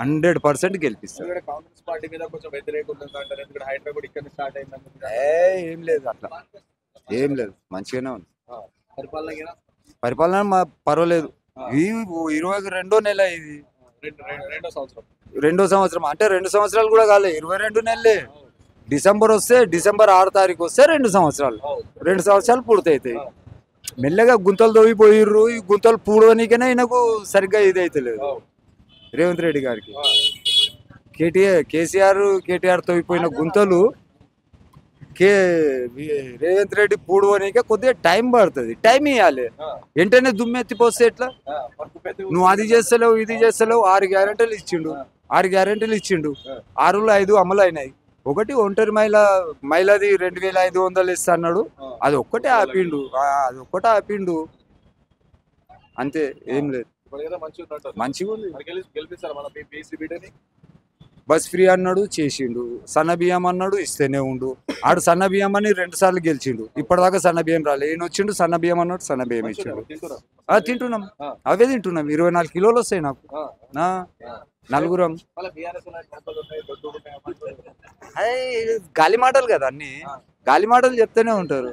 100% గెలిపిస్తారు. కాంగ్రెస్ పార్టీ మీద కొంచెం వ్యతిరేకత ఉందంటారు. ఎందుకంటే హైదరాబాద్ ఇక్కడ స్టార్ట్ అయింది. ఏం లేదు అట్లా, ఏం లేదు, మంచిగానే ఉంది పరిపాలన పరిపాలన. పర్వాలేదు. ఈ 22వ నెల ఇది, రెండో సంవత్సరం. అంటే 2 సంవత్సరాలు కూడా కాలే, 22 నెలలే. డిసెంబర్ వస్తే, డిసెంబర్ 6 తారీఖు వస్తే 2 సంవత్సరాలు, 2 సంవత్సరాలు పూర్తవుతాయి. మెల్లగా గుంతలు తవ్విపోయిర్రు. ఈ గుంతలు పూడవనికనే ఈయనకు సరిగ్గా ఇది అయితే లేదు రేవంత్ రెడ్డి గారికి. కేటీఆర్ తవ్విపోయిన గుంతలు రేవంత్ రెడ్డి పూడవనికే కొద్దిగా టైం పడుతుంది. టైం ఇవ్వాలి. వెంటనే దుమ్మెత్తిపోస్తే ఎట్లా? నువ్వు అది చేస్తలేవు, ఇది చేస్తలేవు. 6 గ్యారెంటీలు ఇచ్చిండు, 6 గ్యారెంటీలు ఇచ్చిండు. 6లో 5 అమలు అయినాయి. ఒకటి ఒంటరి మహిళది 2500 ఇస్తా అన్నాడు. అది ఒక్కటే ఆపిండు, అంతే, ఏం లేదు. మంచిగా ఉంది. బస్ ఫ్రీ అన్నాడు, చేసిండు. సన్న బియ్యం అన్నాడు, ఇస్తేనే ఉండు. ఆడు సన్న బియ్యం అని 2 సార్లు గెలిచిండు. ఇప్పటిదాకా సన్న బియ్యం రాలే. ఈయన వచ్చిండు, సన్న బియ్యం అన్నాడు, సన్న బియ్యం ఇచ్చిండు. తింటున్నాం, అవే తింటున్నాం. 24 కిలోలు వస్తాయి నాకు, నలుగురం. గాలి మాటలు కదా, అన్ని గాలి మాటలు చెప్తూనే ఉంటారు.